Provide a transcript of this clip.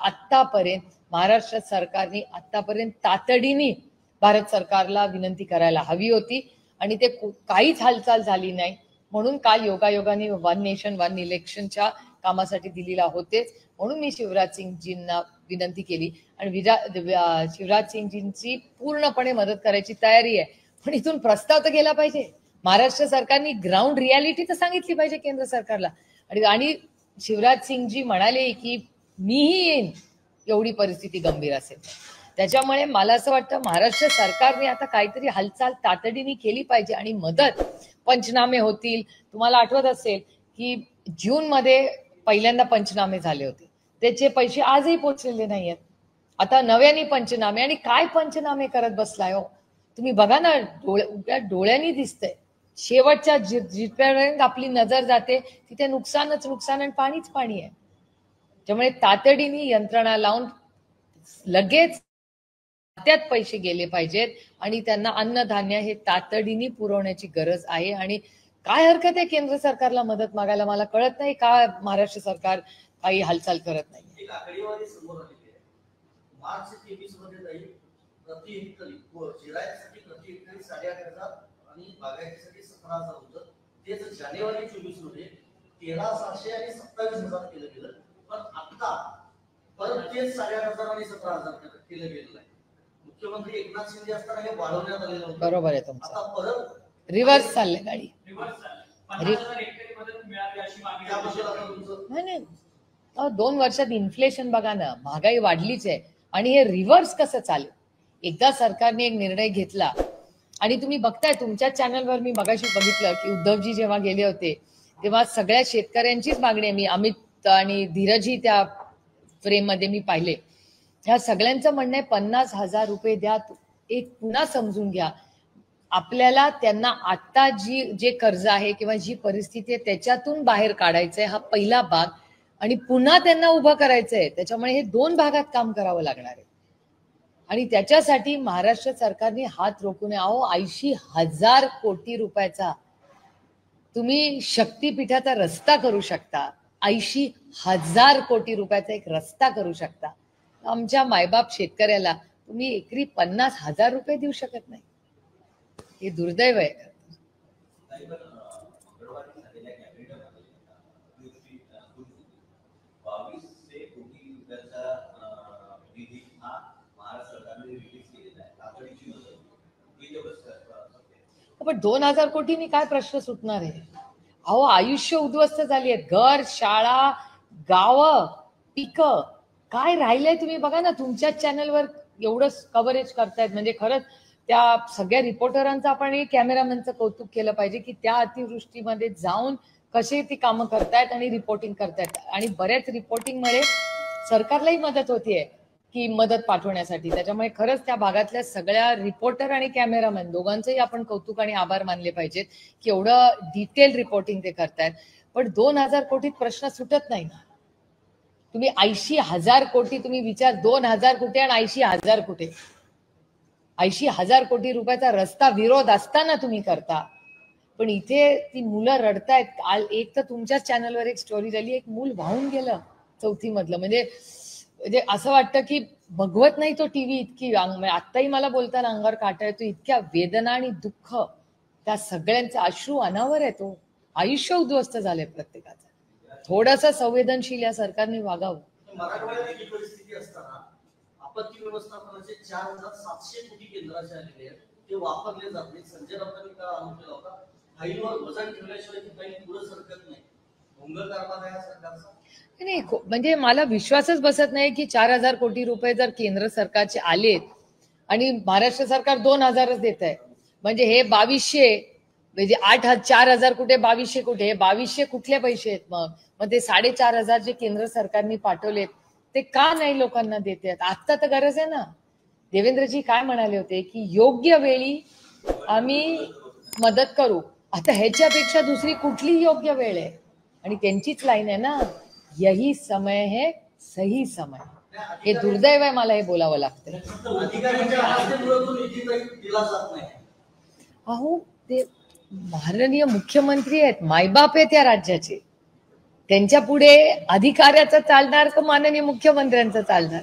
आतापर्यंत महाराष्ट्र सरकारने आतापर्यंत तातडीने भारत सरकारला विनंती करायला हवी होती आणि ते काहीच हालचाल झाली नाही. म्हणून काल योगायोगाने वन नेशन वन इलेक्शनच्या कामासाठी दिलेला होतेच. म्हणून मी शिवराज सिंगजींना विनंती केली आणि शिवराज सिंगजींची पूर्णपणे मदत करायची तयारी आहे. पण इथून प्रस्ताव तर गेला पाहिजे. महाराष्ट्र सरकारने ग्राउंड रियालिटी तर सांगितली पाहिजे केंद्र सरकारला. आणि शिवराज सिंगजी म्हणाले की मीही येईन एवढी परिस्थिती गंभीर असेल. त्याच्यामुळे मला असं वाटतं महाराष्ट्र सरकारने आता काहीतरी हालचाल तातडीने केली पाहिजे आणि मदत पंचनामे होतील. तुम्हाला आठवत असेल की जून मध्ये पहिल्यांदा पंचनामे झाले होते, त्याचे पैसे आजही पोहोचलेले नाहीयेत. आता नव्याने पंचनामे आणि काय पंचनामे करत बसलाय हो तुम्ही. बघा ना, डोळ्यांनी दिसतंय. शेवटच्या जिथपर्यंत आपली नजर जाते तिथे नुकसानच नुकसान आणि पाणीच पाणी आहे. त्यामुळे तातडीने यंत्रणा लावून लगेच त्यात पैसे गेले पाहिजेत आणि त्यांना अन्नधान्य हे तातडीने पुरवण्याची गरज आहे. आणि काय हरकत आहे केंद्र सरकारला मदत मागायला. मला कळत नाही का महाराष्ट्र सरकार काही हालचाल करत नाही. मार्च 23 मध्ये प्रति हेक्टरी जिरायसाठी प्रति हेक्टरी 8,500 आणि बागायतीसाठी 17,000 होतं. तेच जानेवारी 24 मध्ये 13,600 आणि 27,000 केलं गेलं. पण आता परत तेच 8,500 आणि 17,000 केलं गेलेलं आहे. मुख्यमंत्री एकनाथ शिंदे असताना हे वाढवण्यात आलेलं होतं. बरोबर आहे तुमचं. आता परत रिव्हर्स चालले गाडी. नाही 2 वर्षात इन्फ्लेशन बघा ना, महागाई वाढलीच आहे आणि हे रिव्हर्स कसं चालेल. एकदा सरकारने एक निर्णय घेतला आणि तुम्ही बघताय तुमच्या चॅनलवर मी मगाशी बघितलं की उद्धवजी जेव्हा गेले होते तेव्हा सगळ्या शेतकऱ्यांचीच मागणी आहे. मी अमित आणि धीरजही त्या फ्रेम मध्ये मी पाहिले. ह्या सगळ्यांचं म्हणणं आहे 50,000 रुपये द्या. एक पुन्हा समजून घ्या, आपल्याला त्यांना आता जे कर्ज आहे किंवा जी परिस्थिती आहे त्याच्यातून बाहेर काढायचंय, हा पहिला भाग. आणि पुन्हा त्यांना उभं करायचंय. त्याच्यामुळे हे 2 भागात काम करावं लागणार आहे आणि त्याच्यासाठी महाराष्ट्र सरकारने हात रोखू नये. अहो 80,000 कोटी रुपयाचा तुम्ही शक्तीपीठाचा रस्ता करू शकता. 80,000 कोटी रुपयाचा एक रस्ता करू शकता. आमच्या मायबाप शेतकऱ्याला तुम्ही एकरी 50,000 रुपये देऊ शकत नाही. हे दुर्दैव आहे. पण 2,000 कोटींनी काय प्रश्न सुटणार आहे. अहो आयुष्य उद्ध्वस्त झाली आहेत. घर, शाळा, गावं, पिकं काय राहिलंय तुम्ही बघा ना. तुमच्याच चॅनलवर एवढं कव्हरेज करतायत म्हणजे खरंच त्या सगळ्या रिपोर्टरांचं आपण कॅमेरामॅनचं कौतुक केलं पाहिजे की त्या अतिवृष्टीमध्ये जाऊन कसे ती कामं करतायत आणि रिपोर्टिंग करतायत. आणि बऱ्याच रिपोर्टिंगमुळे सरकारलाही मदत होतीये की मदत पाठवण्यासाठी. त्याच्यामुळे खरंच त्या भागातल्या सगळ्या रिपोर्टर आणि कॅमेरामॅन दोघांचंही आपण कौतुक आणि आभार मानले पाहिजेत की एवढं डिटेल रिपोर्टिंग ते करतायत. पण 2,000 कोटीत प्रश्न सुटत नाही ना. तुम्ही 80,000 कोटी तुम्ही विचार, 2,000 कुठे आणि 80,000 कुठे. 80,000 कोटी रुपयाचा रस्ता विरोध असताना तुम्ही करता. पण इथे ती मुलं रडतायत. एक तर तुमच्याच चॅनलवर एक स्टोरी झाली, एक मूल वाहून गेलं 4थी मधलं. म्हणजे असं वाटतं की बघवत नाही तो टीव्ही. इतकी आत्ताही मला बोलताना अंगावर काटा येतो. इतक्या वेदना आणि दुःख त्या सगळ्यांचे अश्रू अनावर आहे. तो आयुष्य उद्ध्वस्त झालंय प्रत्येकाचं. थोडंसं संवेदनशील या सरकारने वागावं. मराठवाड्यात ही परिस्थिती असताना आपत्ती व्यवस्थापनाचे 4,700 कोटी केंद्राचे आलेले आहेत, ते वापरले जात नाही. संजय राऊतांनी काल आरोप केला होता फाईलवर वजन ठेवल्याशिवाय ती फाईल पुढे सरकत नाही. भोंगळ कारभार आहे सरकारचा. नाही म्हणजे मला विश्वासच बसत नाही की 4,000 कोटी रुपये जर केंद्र सरकारचे आलेत आणि महाराष्ट्र सरकार 2,000च देत आहे. म्हणजे हे 2,200 म्हणजे 4,000 कुठे 2,200 कुठे. हे 2,200 कुठले पैसे आहेत मग ते 4,500 जे केंद्र सरकारने पाठवलेत ते का नाही लोकांना देत आहेत. आता तर गरज आहे ना. देवेंद्रजी काय म्हणाले होते की योग्य वेळी आम्ही मदत करू. आता ह्याच्यापेक्षा दुसरी कुठली योग्य वेळ आहे. आणि त्यांचीच लाईन आहे ना, यही समय है सही समय. हे दुर्दैव आहे, मला हे बोलावं लागतं. अहो ते माननीय मुख्यमंत्री आहेत, मायबाप आहेत या राज्याचे. त्यांच्या पुढे अधिकाऱ्याचं चालणार का माननीय मुख्यमंत्र्यांचं चालणार?